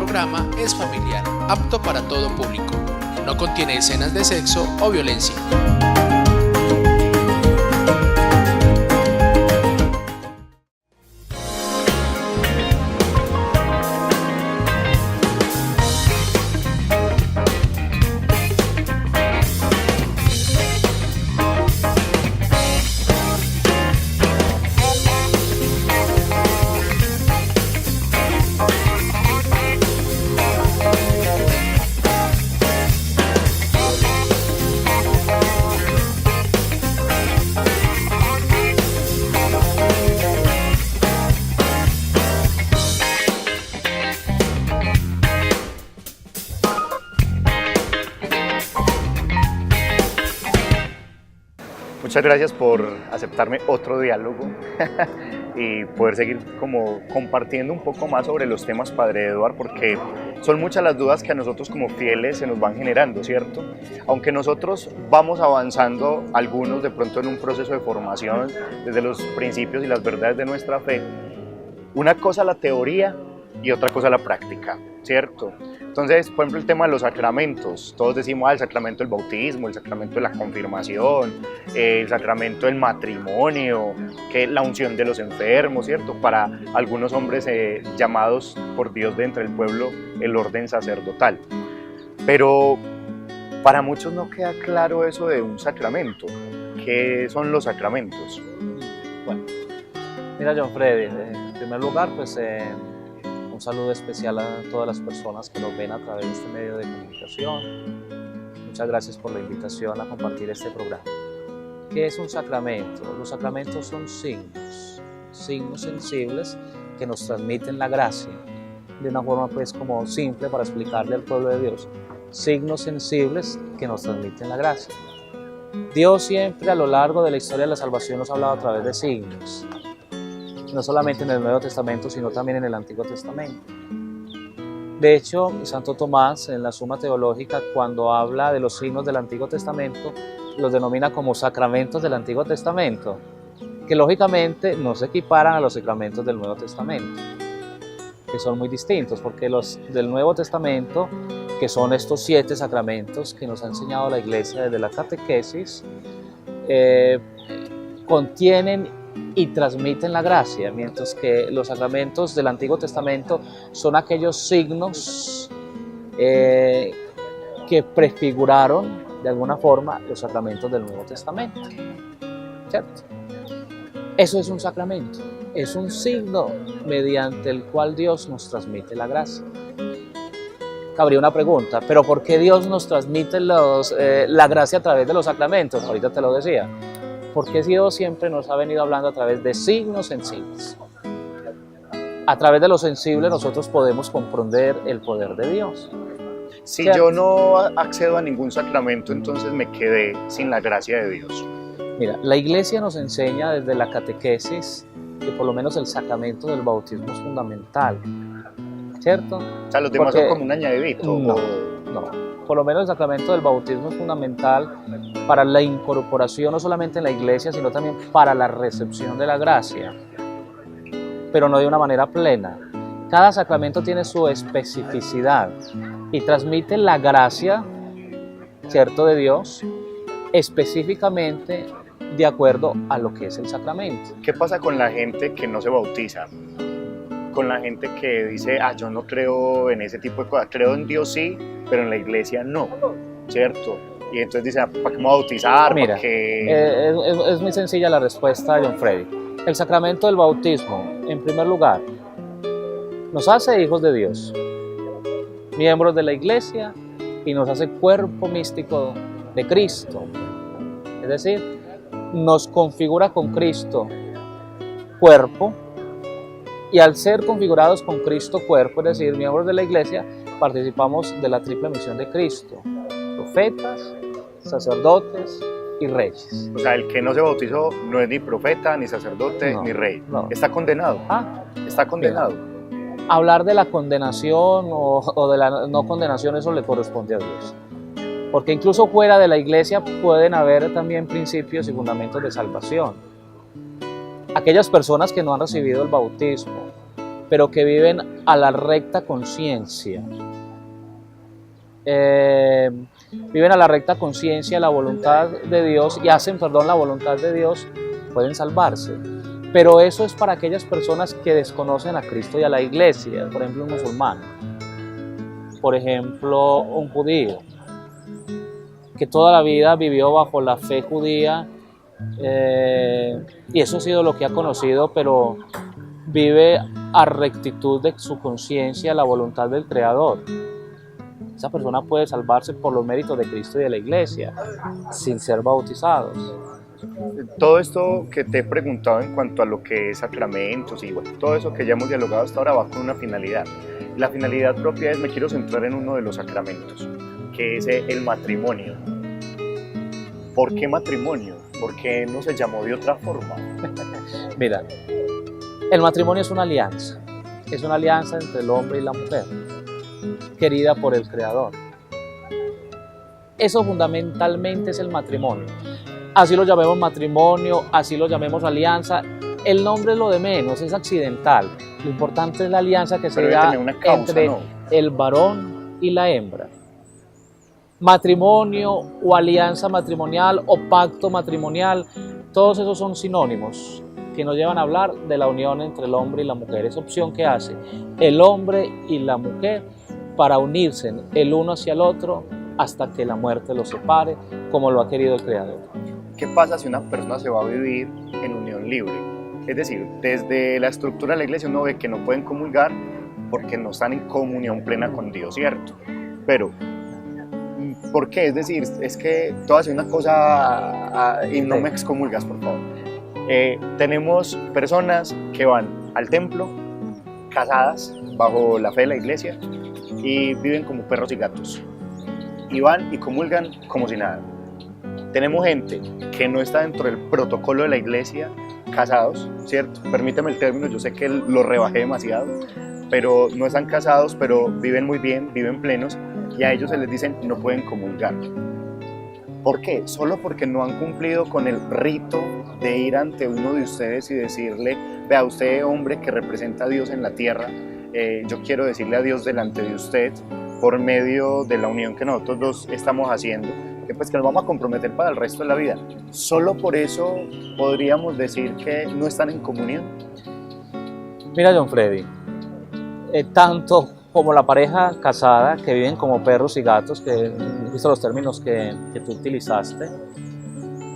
programa es familiar, apto para todo público. No contiene escenas de sexo o violencia. Muchas gracias por aceptarme otro diálogo y poder seguir como compartiendo un poco más sobre los temas, Padre Eduard, porque son muchas las dudas que a nosotros como fieles se nos van generando, ¿cierto? Aunque nosotros vamos avanzando, algunos de pronto en un proceso de formación desde los principios y las verdades de nuestra fe, una cosa la teoría y otra cosa la práctica, ¿cierto? Entonces, por ejemplo, el tema de los sacramentos, todos decimos el sacramento del bautismo, el sacramento de la confirmación, el sacramento del matrimonio, que la unción de los enfermos, ¿cierto? Para algunos hombres llamados por Dios de entre el pueblo el orden sacerdotal. Pero para muchos no queda claro eso de un sacramento. ¿Qué son los sacramentos? Bueno, mira, John Freddy, en primer lugar, pues un saludo especial a todas las personas que nos ven a través de este medio de comunicación. Muchas gracias por la invitación a compartir este programa. ¿Qué es un sacramento? Los sacramentos son signos sensibles que nos transmiten la gracia, de una forma pues como simple para explicarle al pueblo de Dios. Signos sensibles que nos transmiten la gracia. Dios siempre a lo largo de la historia de la salvación nos ha hablado a través de signos. No solamente en el Nuevo Testamento, sino también en el Antiguo Testamento. De hecho, Santo Tomás, en la Suma Teológica, cuando habla de los signos del Antiguo Testamento, los denomina como sacramentos del Antiguo Testamento, que lógicamente no se equiparan a los sacramentos del Nuevo Testamento, que son muy distintos, porque los del Nuevo Testamento, que son estos 7 sacramentos que nos ha enseñado la Iglesia desde la catequesis, contienen y transmiten la gracia, mientras que los sacramentos del Antiguo Testamento son aquellos signos que prefiguraron de alguna forma los sacramentos del Nuevo Testamento, ¿cierto? Eso es un sacramento, es un signo mediante el cual Dios nos transmite la gracia. Cabría una pregunta, ¿pero por qué Dios nos transmite la gracia a través de los sacramentos? Ahorita te lo decía. Porque Dios siempre nos ha venido hablando a través de signos sensibles. A través de lo sensible nosotros podemos comprender el poder de Dios. Si ¿cierto? yo no accedo a ningún sacramento, entonces me quedé sin la gracia de Dios. Mira, la Iglesia nos enseña desde la catequesis que por lo menos el sacramento del bautismo es fundamental, ¿cierto? O sea, los demás son como un añadidito. No. Por lo menos el sacramento del bautismo es fundamental para la incorporación no solamente en la Iglesia, sino también para la recepción de la gracia, pero no de una manera plena. Cada sacramento tiene su especificidad y transmite la gracia, ¿cierto?, de Dios, específicamente de acuerdo a lo que es el sacramento. ¿Qué pasa con la gente que no se bautiza? Con la gente que dice, yo no creo en ese tipo de cosas, creo en Dios sí, pero en la Iglesia no, ¿cierto? Y entonces dice, ¿para qué me voy a bautizar? Mira, es muy sencilla la respuesta, John Freddy. El sacramento del bautismo, en primer lugar, nos hace hijos de Dios, miembros de la Iglesia, y nos hace cuerpo místico de Cristo. Es decir, nos configura con Cristo cuerpo, y al ser configurados con Cristo cuerpo, es decir, miembros de la Iglesia, participamos de la triple misión de Cristo: profetas, sacerdotes y reyes. O sea, el que no se bautizó no es ni profeta, ni sacerdote, ni rey. Está condenado. Está condenado. Mira, hablar de la condenación o de la no condenación, eso le corresponde a Dios. Porque incluso fuera de la Iglesia pueden haber también principios y fundamentos de salvación. Aquellas personas que no han recibido el bautismo pero que viven a la recta conciencia. Viven a la recta conciencia, la voluntad de Dios y hacen, la voluntad de Dios, pueden salvarse. Pero eso es para aquellas personas que desconocen a Cristo y a la iglesia, por ejemplo un musulmán, por ejemplo un judío, que toda la vida vivió bajo la fe judía y eso ha sido lo que ha conocido, pero vive a rectitud de su conciencia la voluntad del Creador. Esa persona puede salvarse por los méritos de Cristo y de la iglesia, sin ser bautizados. Todo esto que te he preguntado en cuanto a lo que es sacramentos y bueno, todo eso que ya hemos dialogado hasta ahora va con una finalidad. La finalidad propia es, me quiero centrar en uno de los sacramentos, que es el matrimonio. ¿Por qué matrimonio? ¿Por qué no se llamó de otra forma? Mira, el matrimonio es una alianza entre el hombre y la mujer, querida por el Creador. Eso fundamentalmente es el matrimonio. Así lo llamemos matrimonio, así lo llamemos alianza, el nombre es lo de menos, es accidental. Lo importante es la alianza que se da entre el varón y la hembra. Matrimonio o alianza matrimonial o pacto matrimonial, todos esos son sinónimos que nos llevan a hablar de la unión entre el hombre y la mujer. Es opción que hace el hombre y la mujer para unirse el uno hacia el otro hasta que la muerte los separe, como lo ha querido el Creador. ¿Qué pasa si una persona se va a vivir en unión libre? Es decir, desde la estructura de la iglesia uno ve que no pueden comulgar porque no están en comunión plena con Dios, ¿cierto? Pero, ¿por qué? Es decir, es que tú haces una cosa y no me excomulgas, por favor. Tenemos personas que van al templo, casadas, bajo la fe de la iglesia, y viven como perros y gatos. Y van y comulgan como si nada. Tenemos gente que no está dentro del protocolo de la iglesia, casados, ¿cierto? Permíteme el término, yo sé que lo rebajé demasiado, pero no están casados, pero viven muy bien, viven plenos, y a ellos se les dicen no pueden comulgar. ¿Por qué? Solo porque no han cumplido con el rito de ir ante uno de ustedes y decirle, vea usted, hombre que representa a Dios en la tierra, yo quiero decirle a Dios delante de usted, por medio de la unión que nosotros dos estamos haciendo, que pues que nos vamos a comprometer para el resto de la vida. Solo por eso podríamos decir que no están en comunión. Mira, John Freddy, tanto como la pareja casada que viven como perros y gatos, que visto los términos que tú utilizaste,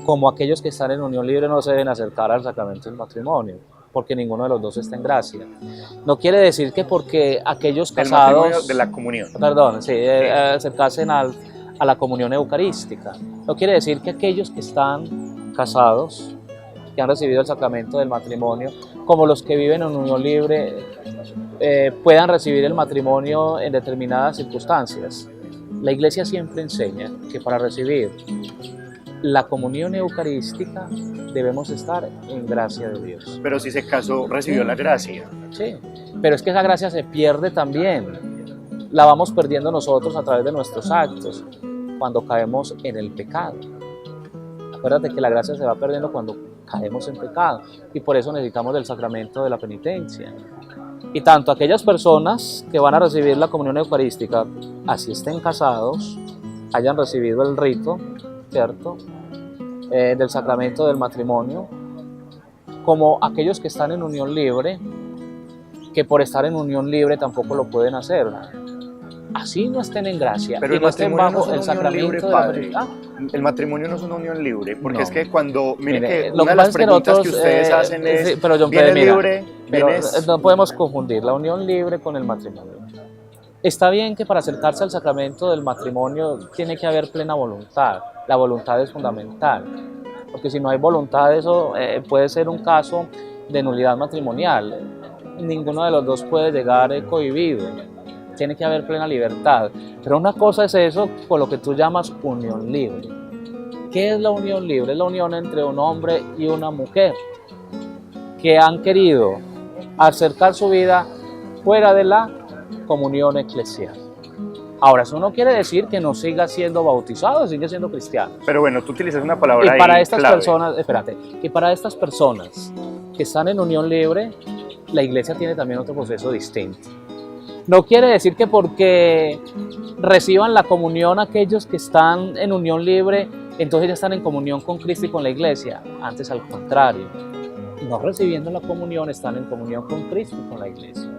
como aquellos que están en unión libre no se deben acercar al sacramento del matrimonio, porque ninguno de los dos está en gracia. No quiere decir que porque aquellos casados... El matrimonio de la comunión. Perdón, sí, acercarse a la comunión eucarística. No quiere decir que aquellos que están casados, que han recibido el sacramento del matrimonio, como los que viven en unión libre, puedan recibir el matrimonio en determinadas circunstancias. La Iglesia siempre enseña que para recibir la comunión eucarística debemos estar en gracia de Dios. Pero si se casó, recibió la gracia. Sí, pero es que esa gracia se pierde también. La vamos perdiendo nosotros a través de nuestros actos, cuando caemos en el pecado. Acuérdate que la gracia se va perdiendo cuando caemos en pecado, y por eso necesitamos del sacramento de la penitencia. Y tanto aquellas personas que van a recibir la comunión eucarística, así estén casados, hayan recibido el rito, ¿cierto?, del sacramento del matrimonio, como aquellos que están en unión libre, que por estar en unión libre tampoco lo pueden hacer. Así no estén en gracia, pero y no estén bajo el sacramento de la penitencia. El matrimonia no es una unión libre, porque No. Es que cuando, mire que Lo una que de pasa las es que preguntas que nosotros, ustedes hacen es, sí, pero John ¿viene Freddy, mira, libre? pero ¿Vienes? no podemos confundir la unión libre con el matrimonio. Está bien que para acercarse al sacramento del matrimonio tiene que haber plena voluntad. La voluntad es fundamental, porque si no hay voluntad, eso puede ser un caso de nulidad matrimonial. Ninguno de los dos puede llegar cohibido. Tiene que haber plena libertad. Pero una cosa es eso con lo que tú llamas unión libre. ¿Qué es la unión libre? Es la unión entre un hombre y una mujer que han querido acercar su vida fuera de la comunión eclesial. Ahora, eso no quiere decir que no siga siendo bautizado, sigue siendo cristiano. Pero bueno, tú utilizas una palabra Y para ahí estas clave. personas, espérate, y para estas personas que están en unión libre, la iglesia tiene también otro proceso distinto. No quiere decir que porque reciban la comunión aquellos que están en unión libre, entonces ya están en comunión con Cristo y con la iglesia. Antes, al contrario, no recibiendo la comunión, están en comunión con Cristo y con la iglesia.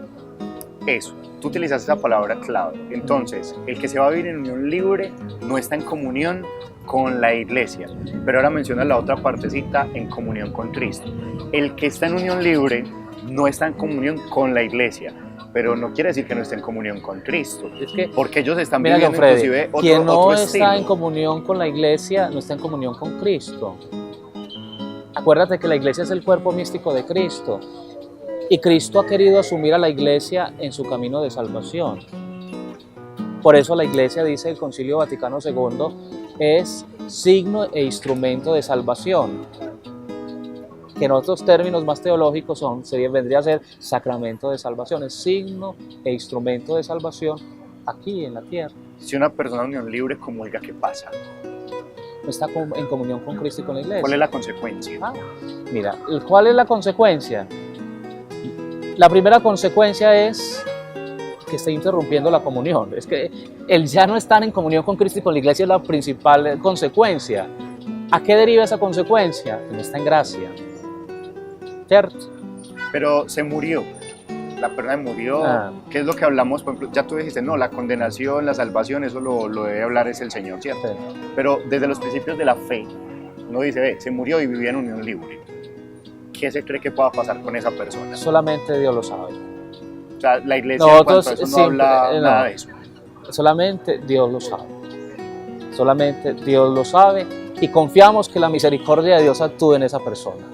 Eso, tú utilizaste esa palabra clave. Entonces, el que se va a vivir en unión libre no está en comunión con la iglesia, pero ahora menciona la otra partecita, en comunión con Cristo. El que está en unión libre no está en comunión con la iglesia, pero no quiere decir que no esté en comunión con Cristo, Es que, porque ellos están mira, viviendo John Freddy, inclusive quien no otro está estilo. en comunión con la iglesia no está en comunión con Cristo. Acuérdate que la iglesia es el cuerpo místico de Cristo y Cristo ha querido asumir a la iglesia en su camino de salvación. Por eso la iglesia, dice el Concilio Vaticano II, es signo e instrumento de salvación, que en otros términos más teológicos vendría a ser sacramento de salvación, es signo e instrumento de salvación aquí en la tierra. Si una persona en unión libre comulga, ¿qué pasa? No está en comunión con Cristo y con la iglesia. ¿Cuál es la consecuencia? Mira, ¿cuál es la consecuencia? La primera consecuencia es que está interrumpiendo la comunión. Es que el ya no estar en comunión con Cristo y con la iglesia es la principal consecuencia. ¿A qué deriva esa consecuencia? Que no está en gracia. ¿Cierto? Pero se murió, la persona murió, ¿qué es lo que hablamos? Por ejemplo, ya tú dijiste, no, la condenación, la salvación, eso lo debe hablar es el Señor, ¿cierto? Sí. Pero desde los principios de la fe, uno dice, ve, se murió y vivía en unión libre. ¿Qué se cree que pueda pasar con esa persona? Solamente Dios lo sabe. O sea, la iglesia Nosotros en cuanto a eso no habla nada de eso. Solamente Dios lo sabe. Solamente Dios lo sabe y confiamos que la misericordia de Dios actúe en esa persona.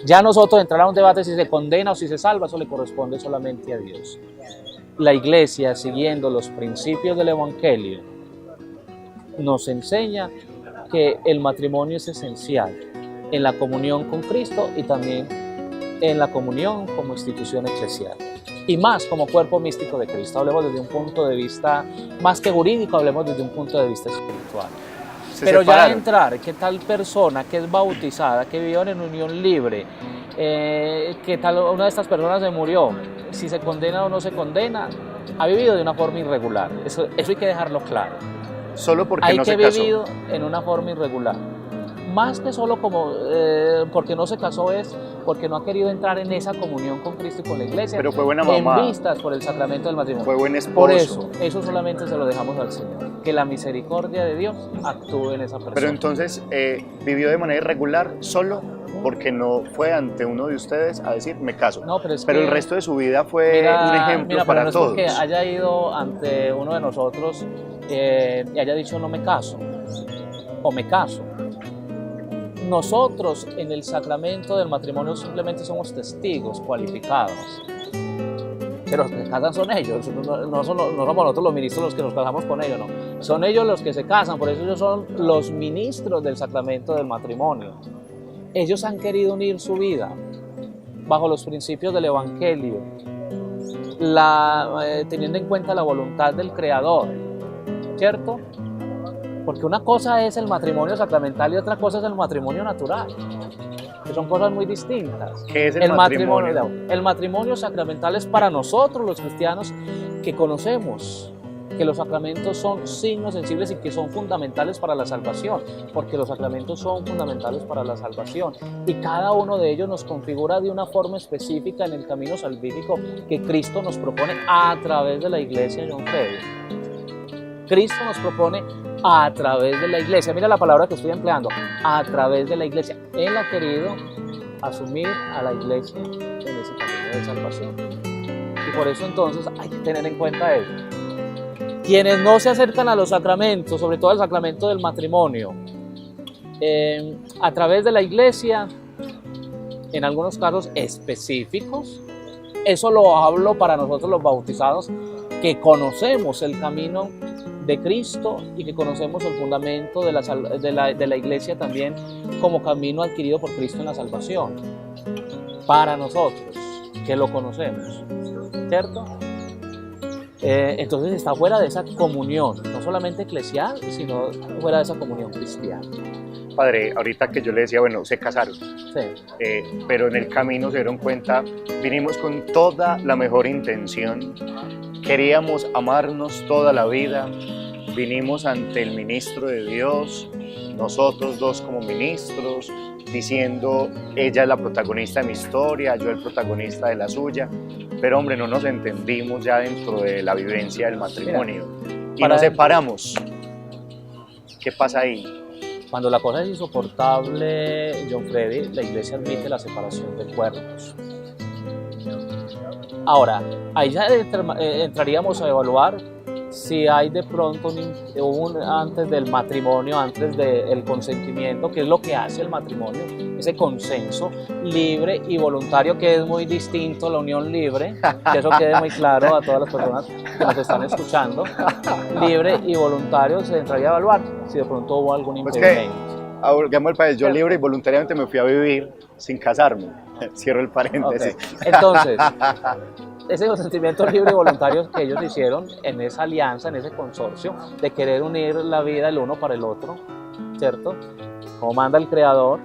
Ya nosotros entrar a un debate si se condena o si se salva, eso le corresponde solamente a Dios. La iglesia, siguiendo los principios del Evangelio, nos enseña que el matrimonio es esencial en la comunión con Cristo y también en la comunión como institución eclesial. Y más como cuerpo místico de Cristo. Hablemos desde un punto de vista más que jurídico, hablemos desde un punto de vista espiritual. Pero ya entrar, que tal persona que es bautizada, que vivió en unión libre, que tal una de estas personas se murió, si se condena o no se condena, ha vivido de una forma irregular. Eso hay que dejarlo claro. Solo porque Hay no que se casó. vivido en una forma irregular. Más que solo como porque no se casó, es porque no ha querido entrar en esa comunión con Cristo y con la iglesia. Pero fue buena mamá. En vistas por el sacramento del matrimonio. Fue buen esposo. Por eso solamente se lo dejamos al Señor. Que la misericordia de Dios actúe en esa persona. Pero entonces vivió de manera irregular solo porque no fue ante uno de ustedes a decir me caso. No, pero el resto de su vida fue un ejemplo para no todos. Es porque haya ido ante uno de nosotros y haya dicho no me caso o me caso. Nosotros en el sacramento del matrimonio simplemente somos testigos cualificados. Que los que se casan son ellos, no somos nosotros los ministros los que nos casamos con ellos, no. Son ellos los que se casan, por eso ellos son los ministros del sacramento del matrimonio. Ellos han querido unir su vida bajo los principios del Evangelio, teniendo en cuenta la voluntad del Creador, ¿cierto? Porque una cosa es el matrimonio sacramental y otra cosa es el matrimonio natural, que son cosas muy distintas. ¿Qué es el matrimonio? El matrimonio sacramental es para nosotros los cristianos que conocemos que los sacramentos son signos sensibles y que son fundamentales para la salvación, porque los sacramentos son fundamentales para la salvación y cada uno de ellos nos configura de una forma específica en el camino salvífico que Cristo nos propone a través de la iglesia, John Freddy. Cristo nos propone a través de la iglesia, mira la palabra que estoy empleando, a través de la iglesia. Él ha querido asumir a la iglesia en ese camino de salvación. Y por eso entonces hay que tener en cuenta eso. Quienes no se acercan a los sacramentos, sobre todo al sacramento del matrimonio, a través de la iglesia, en algunos casos específicos, eso lo hablo para nosotros los bautizados, que conocemos el camino de Cristo y que conocemos el fundamento de la iglesia también como camino adquirido por Cristo en la salvación. Para nosotros, que lo conocemos, ¿cierto? Entonces está fuera de esa comunión, no solamente eclesial, sino fuera de esa comunión cristiana. Padre, ahorita que yo le decía, bueno, se casaron, Sí. pero en el camino se dieron cuenta, vinimos con toda la mejor intención, queríamos amarnos toda la vida, vinimos ante el ministro de Dios, nosotros dos como ministros, diciendo, ella es la protagonista de mi historia, yo el protagonista de la suya, pero hombre, no nos entendimos ya dentro de la vivencia del matrimonio y nos separamos. ¿Qué pasa ahí? Cuando la cosa es insoportable, John Freddy, la iglesia admite la separación de cuerpos. Ahora, ahí ya entraríamos a evaluar si hay de pronto antes del matrimonio, antes del consentimiento, que es lo que hace el matrimonio, ese consenso libre y voluntario, que es muy distinto a la unión libre, que eso quede muy claro a todas las personas que nos están escuchando. Libre y voluntario se entraría a evaluar si de pronto hubo algún impedimento. Digamos el país, yo libre y voluntariamente me fui a vivir sin casarme. Cierro el paréntesis. Okay. Entonces, ese consentimiento libre y voluntario que ellos hicieron en esa alianza, en ese consorcio, de querer unir la vida el uno para el otro, ¿cierto? Como manda el Creador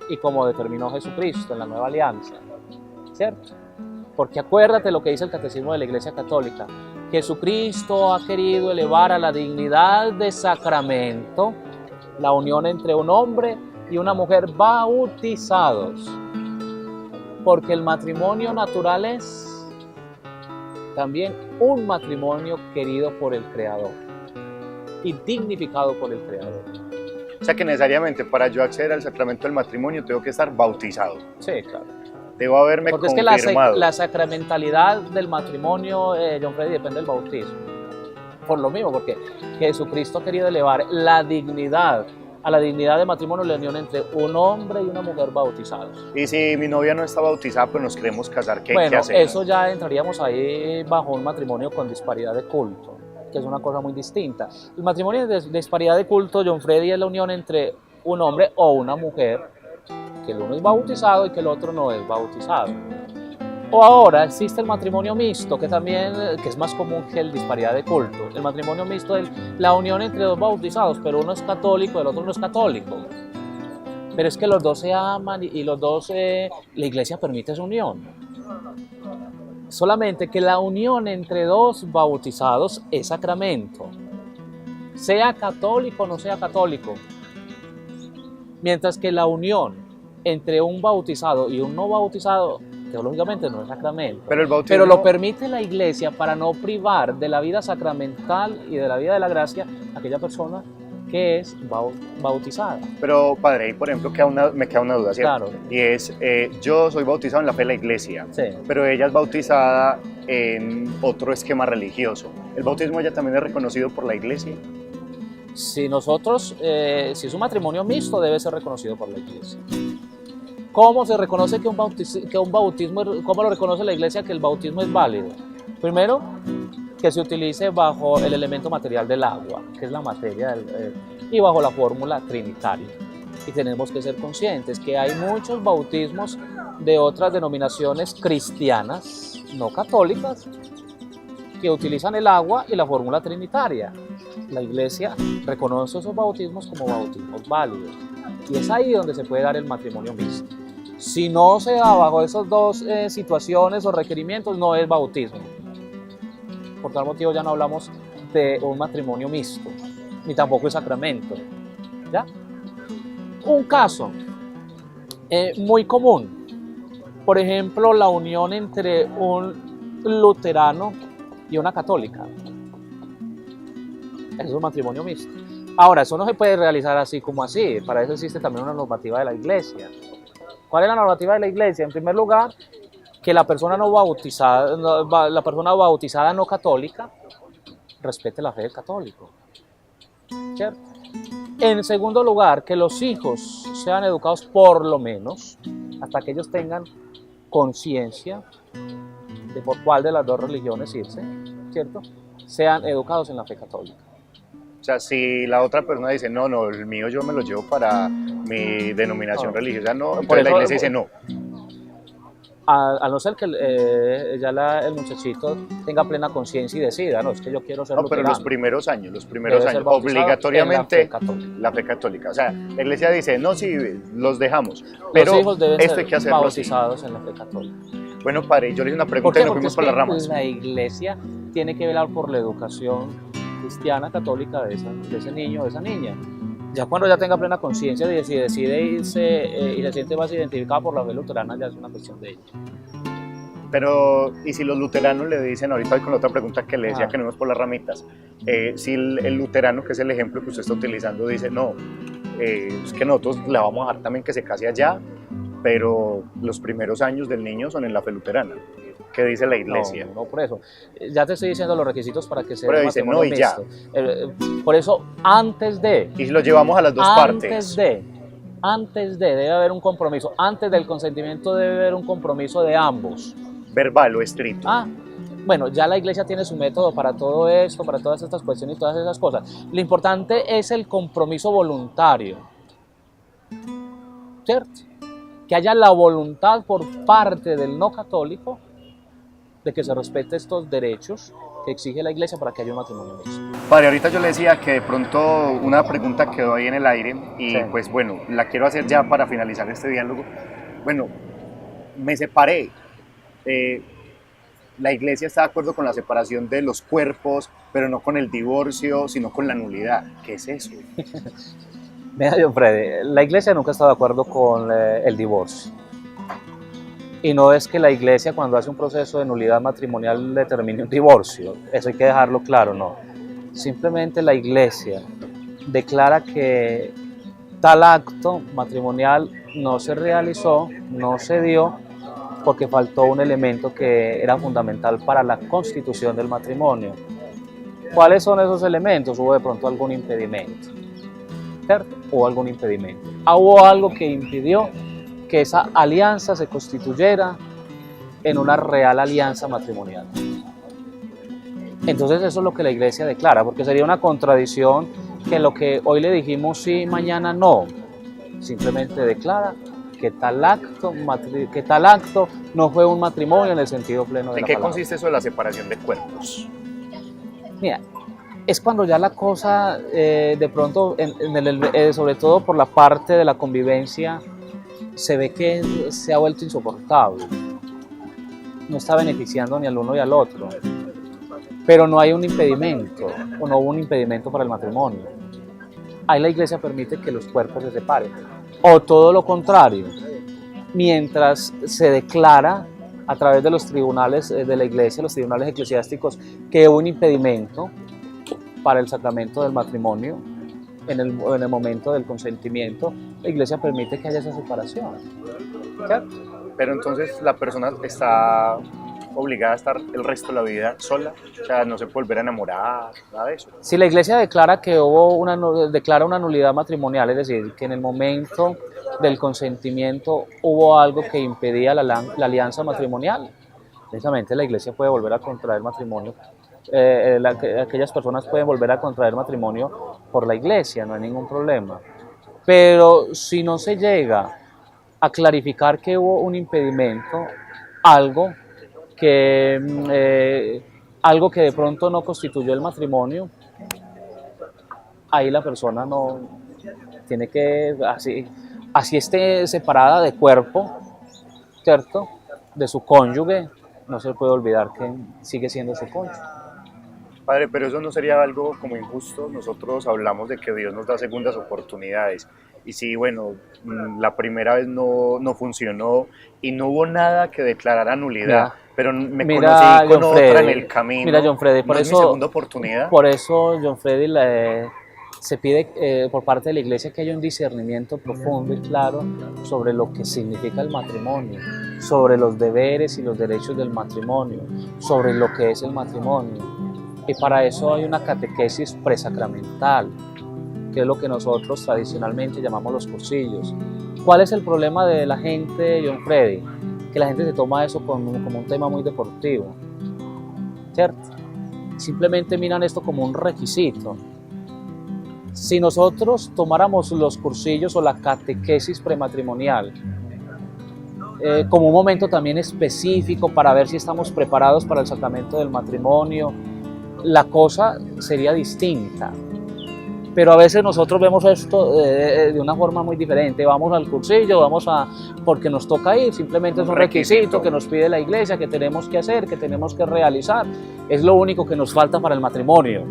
y como determinó Jesucristo en la nueva alianza, ¿cierto? Porque acuérdate lo que dice el Catecismo de la Iglesia Católica. Jesucristo ha querido elevar a la dignidad de sacramento la unión entre un hombre y una mujer bautizados, porque el matrimonio natural es también un matrimonio querido por el Creador y dignificado por el Creador. O sea que necesariamente para yo acceder al sacramento del matrimonio tengo que estar bautizado. Sí, claro. Debo haberme porque confirmado. Es que la sacramentalidad del matrimonio, John Freddy, depende del bautismo. Por lo mismo, porque Jesucristo ha querido elevar la dignidad, a la dignidad de matrimonio, la unión entre un hombre y una mujer bautizados. Y si mi novia no está bautizada, pues nos queremos casar, ¿qué hay que hacer? Eso ya entraríamos ahí bajo un matrimonio con disparidad de culto, que es una cosa muy distinta. El matrimonio de disparidad de culto, John Freddy, es la unión entre un hombre o una mujer, que el uno es bautizado y que el otro no es bautizado. O ahora existe el matrimonio mixto, que es más común que el disparidad de culto. El matrimonio mixto es la unión entre dos bautizados, pero uno es católico y el otro no es católico. Pero es que los dos se aman y los dos, la iglesia permite esa unión. Solamente que la unión entre dos bautizados es sacramento, sea católico o no sea católico. Mientras que la unión entre un bautizado y un no bautizado, teológicamente no es sacramento, pero lo permite la iglesia para no privar de la vida sacramental y de la vida de la gracia a aquella persona que es bautizada. Pero padre, ahí por ejemplo me queda una duda, ¿cierto? Claro. Y es, yo soy bautizado en la fe de la iglesia, Sí. Pero ella es bautizada en otro esquema religioso. ¿El bautismo ella también es reconocido por la iglesia? Si es un matrimonio mixto, debe ser reconocido por la iglesia. ¿Cómo se reconoce que un bautismo, cómo lo reconoce la iglesia que el bautismo es válido? Primero, que se utilice bajo el elemento material del agua, que es la materia, y bajo la fórmula trinitaria. Y tenemos que ser conscientes que hay muchos bautismos de otras denominaciones cristianas, no católicas, que utilizan el agua y la fórmula trinitaria. La iglesia reconoce esos bautismos como bautismos válidos. Y es ahí donde se puede dar el matrimonio mixto. Si no se da bajo esas dos situaciones o requerimientos, no es bautismo. Por tal motivo ya no hablamos de un matrimonio mixto, ni tampoco es sacramento. ¿Ya? Un caso muy común, por ejemplo, la unión entre un luterano y una católica. Es un matrimonio mixto. Ahora, eso no se puede realizar así como así, para eso existe también una normativa de la iglesia. ¿Cuál es la normativa de la iglesia? En primer lugar, que la persona bautizada no católica respete la fe del católico, ¿cierto? En segundo lugar, que los hijos sean educados por lo menos hasta que ellos tengan conciencia de por cuál de las dos religiones irse, ¿cierto? Sean educados en la fe católica. O sea, si la otra persona dice, no, el mío yo me lo llevo para mi denominación religiosa, no, entonces la iglesia dice no. A no ser que ya el muchachito tenga plena conciencia y decida, no, es que yo quiero ser No, pero luterano. los primeros años, Debe ser bautizado obligatoriamente en la fe católica. la fe católica. O sea, la iglesia dice, no, sí, los dejamos, Los pero hijos deben esto ser hay que hacerlo así. bautizados en la fe católica. Bueno, padre, yo le hice una ¿Por pregunta qué? y nos Porque fuimos es por las que ramas. la iglesia tiene que velar por la educación cristiana, católica de ese niño, de esa niña. Ya cuando ya tenga plena conciencia de si decide irse y se siente más identificada por la fe luterana, ya es una cuestión de ella. Pero, ¿y si los luteranos le dicen, ahorita voy con la otra pregunta que le decía Ah. que no íbamos por las ramitas, si el luterano, que es el ejemplo que usted está utilizando, dice, no, es que nosotros le vamos a dejar también que se case allá, pero los primeros años del niño son en la fe luterana? ¿Qué dice la iglesia? No, por eso. Ya te estoy diciendo los requisitos para que sea Pero un dice, matrimonio no, y ya. mixto. Por eso, antes de, Y si lo llevamos a las dos partes. antes de, debe haber un compromiso. Antes del consentimiento debe haber un compromiso de ambos. Verbal o escrito. Bueno, ya la iglesia tiene su método para todo esto, para todas estas cuestiones y todas esas cosas. Lo importante es el compromiso voluntario, ¿cierto? Que haya la voluntad por parte del no católico de que se respete estos derechos que exige la iglesia para que haya un matrimonio mixto. Padre, ahorita yo le decía que de pronto una pregunta quedó ahí en el aire y Sí. pues bueno, la quiero hacer ya para finalizar este diálogo. Bueno, me separé. La iglesia está de acuerdo con la separación de los cuerpos, pero no con el divorcio, sino con la nulidad. ¿Qué es eso? Mira, John Freddy, la iglesia nunca está de acuerdo con el divorcio. Y no es que la iglesia cuando hace un proceso de nulidad matrimonial determine un divorcio. Eso hay que dejarlo claro, no. Simplemente la iglesia declara que tal acto matrimonial no se realizó, no se dio, porque faltó un elemento que era fundamental para la constitución del matrimonio. ¿Cuáles son esos elementos? Hubo de pronto algún impedimento, ¿cierto? Hubo algún impedimento. Hubo algo que impidió que esa alianza se constituyera en una real alianza matrimonial. Entonces eso es lo que la iglesia declara, porque sería una contradicción que lo que hoy le dijimos sí, mañana no. Simplemente declara que tal acto no fue un matrimonio en el sentido pleno de ¿En la qué palabra. consiste eso de la separación de cuerpos? Mira, es cuando ya la cosa de pronto, sobre todo por la parte de la convivencia, se ve que se ha vuelto insoportable. No está beneficiando ni al uno ni al otro. Pero no hay un impedimento, o no hubo un impedimento para el matrimonio. Ahí la iglesia permite que los cuerpos se separen. O todo lo contrario, mientras se declara a través de los tribunales de la iglesia, los tribunales eclesiásticos, que hubo un impedimento para el sacramento del matrimonio, en el momento del consentimiento, la iglesia permite que haya esa separación. ¿Cierto? Pero entonces la persona está obligada a estar el resto de la vida sola, o sea, no se puede volver a enamorar, nada de eso. Si la iglesia declara que declara una nulidad matrimonial, es decir, que en el momento del consentimiento hubo algo que impedía la alianza matrimonial, precisamente la iglesia puede volver a contraer matrimonio. Aquellas personas pueden volver a contraer matrimonio por la iglesia, no hay ningún problema. Pero si no se llega a clarificar que hubo un impedimento, algo que de pronto no constituyó el matrimonio, ahí la persona no tiene que, así esté separada de cuerpo, ¿cierto?, de su cónyuge, no se puede olvidar que sigue siendo su cónyuge. Padre, pero eso no sería algo como injusto. Nosotros hablamos de que Dios nos da segundas oportunidades. Y sí, bueno, la primera vez no funcionó y no hubo nada que declarara nulidad. Pero me conocí con otra en el camino. Mira, John Freddy, por ¿No eso, es mi segunda oportunidad? Por eso, John Freddy, se pide por parte de la iglesia que haya un discernimiento profundo y claro sobre lo que significa el matrimonio, sobre los deberes y los derechos del matrimonio, sobre lo que es el matrimonio. Y para eso hay una catequesis presacramental, que es lo que nosotros tradicionalmente llamamos los cursillos. ¿Cuál es el problema de la gente, John Freddy? Que la gente se toma eso como un tema muy deportivo, ¿cierto? Simplemente miran esto como un requisito. Si nosotros tomáramos los cursillos o la catequesis prematrimonial como un momento también específico para ver si estamos preparados para el sacramento del matrimonio, la cosa sería distinta. Pero a veces nosotros vemos esto de una forma muy diferente. Vamos al cursillo, porque nos toca ir, simplemente es un requisito que nos pide la iglesia, que tenemos que hacer, que tenemos que realizar. Es lo único que nos falta para el matrimonio.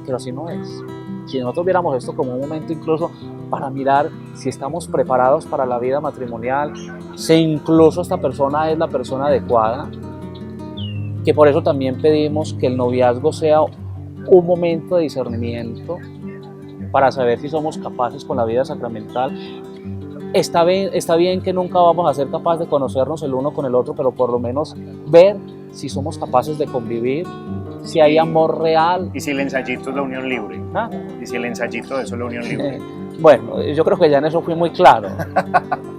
Pero así no es. Si nosotros viéramos esto como un momento incluso para mirar si estamos preparados para la vida matrimonial, si incluso esta persona es la persona adecuada, que por eso también pedimos que el noviazgo sea un momento de discernimiento para saber si somos capaces con la vida sacramental. Está bien que nunca vamos a ser capaces de conocernos el uno con el otro, pero por lo menos ver si somos capaces de convivir, si hay amor real. ¿Y si el ensayito es la unión libre? ¿Ah? ¿Y si el ensayito de eso es la unión libre? Bueno, yo creo que ya en eso fui muy claro.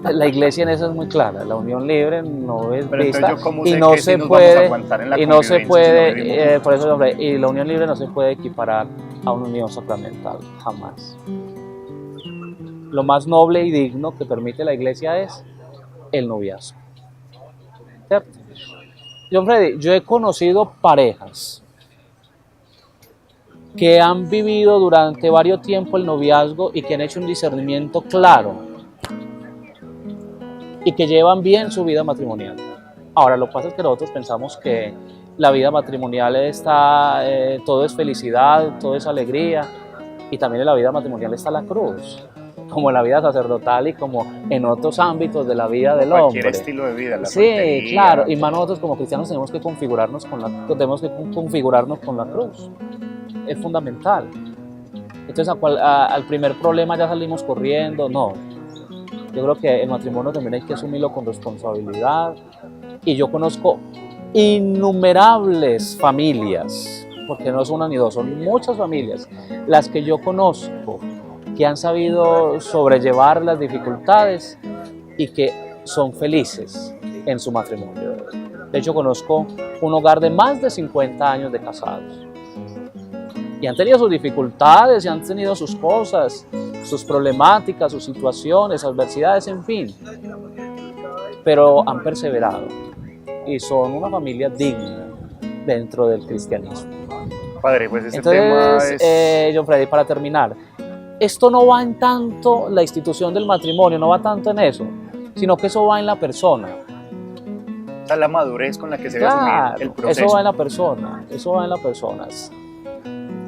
La iglesia en eso es muy clara. La unión libre no es pero vista y no se puede, y no se puede, por eso, hombre, y la unión libre no se puede equiparar a una unión sacramental, jamás. Lo más noble y digno que permite la iglesia es el noviazgo. ¿Cierto? John Freddy, yo he conocido parejas que han vivido durante varios tiempos el noviazgo y que han hecho un discernimiento claro y que llevan bien su vida matrimonial. Ahora, lo que pasa es que nosotros pensamos que la vida matrimonial está, todo es felicidad, todo es alegría, y también en la vida matrimonial está la cruz, como en la vida sacerdotal y como en otros ámbitos de la vida del hombre. Cualquier estilo de vida, la sí, soltería. Claro, y más nosotros como cristianos tenemos que configurarnos con la cruz. Es fundamental. Entonces al primer problema ya salimos corriendo. No, yo creo que el matrimonio también hay que asumirlo con responsabilidad, y yo conozco innumerables familias, porque no es una ni dos, son muchas familias las que yo conozco que han sabido sobrellevar las dificultades y que son felices en su matrimonio. De hecho, conozco un hogar de más de 50 años de casados. Y han tenido sus dificultades, y han tenido sus cosas, sus problemáticas, sus situaciones, adversidades, en fin. Pero han perseverado y son una familia digna dentro del cristianismo. Padre, pues ese Entonces, tema es... John Freddy, para terminar, esto no va en tanto la institución del matrimonio, no va tanto en eso, sino que eso va en la persona. O sea, la madurez con la que se debe asumir el proceso. Eso va en la persona, eso va en la persona.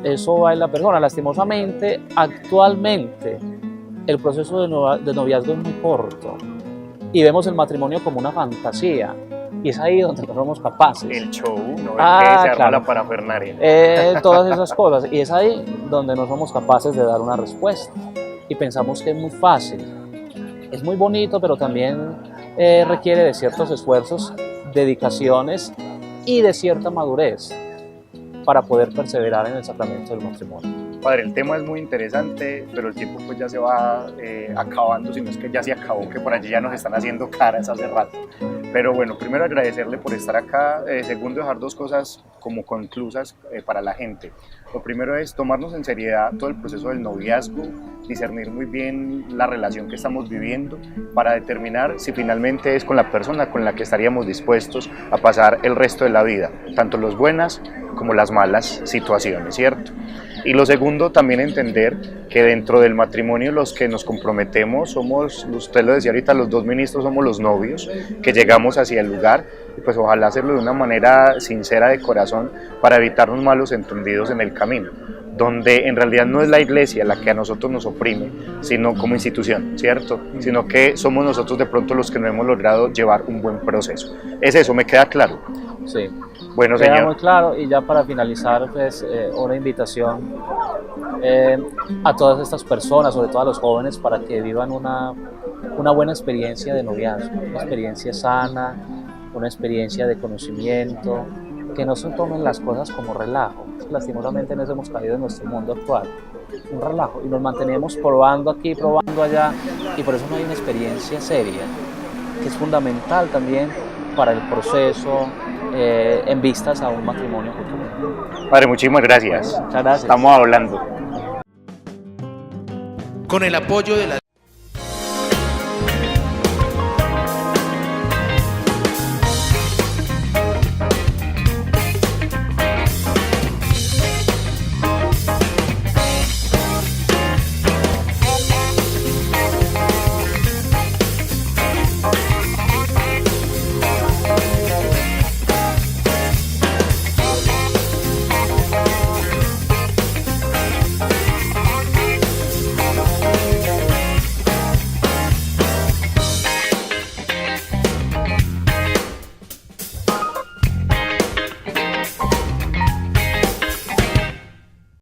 Eso va en la persona. Lastimosamente, actualmente, el proceso de noviazgo es muy corto y vemos el matrimonio como una fantasía, y es ahí donde no somos capaces. El show, ¿no? Que se arma la parafernalia. Todas esas cosas, y es ahí donde no somos capaces de dar una respuesta y pensamos que es muy fácil. Es muy bonito, pero también requiere de ciertos esfuerzos, dedicaciones y de cierta madurez para poder perseverar en el sacramento del matrimonio. Padre, el tema es muy interesante, pero el tiempo pues ya se va acabando, si no es que ya se acabó, que por allí ya nos están haciendo caras hace rato. Pero bueno, primero agradecerle por estar acá, segundo dejar dos cosas como conclusas para la gente. Lo primero es tomarnos en seriedad todo el proceso del noviazgo, discernir muy bien la relación que estamos viviendo para determinar si finalmente es con la persona con la que estaríamos dispuestos a pasar el resto de la vida, tanto las buenas como las malas situaciones, ¿cierto? Y lo segundo, también entender que dentro del matrimonio los que nos comprometemos somos, usted lo decía ahorita, los dos ministros somos los novios, que llegamos hacia el lugar, y pues ojalá hacerlo de una manera sincera de corazón para evitarnos malos entendidos en el camino, donde en realidad no es la iglesia la que a nosotros nos oprime, sino como institución, ¿cierto? Sino que somos nosotros de pronto los que no hemos logrado llevar un buen proceso. Es eso, ¿me queda claro? Sí. Bueno, queda señor. muy claro, y ya para finalizar, pues, una invitación a todas estas personas, sobre todo a los jóvenes, para que vivan una buena experiencia de noviazgo, una experiencia sana, una experiencia de conocimiento, que no se tomen las cosas como relajo. Lastimosamente en eso hemos caído en nuestro mundo actual, un relajo, y nos mantenemos probando aquí, probando allá, y por eso no hay una experiencia seria, que es fundamental también para el proceso en vistas a un matrimonio futuro. Padre, muchísimas gracias. Muchas gracias. Estamos hablando. Con el apoyo de la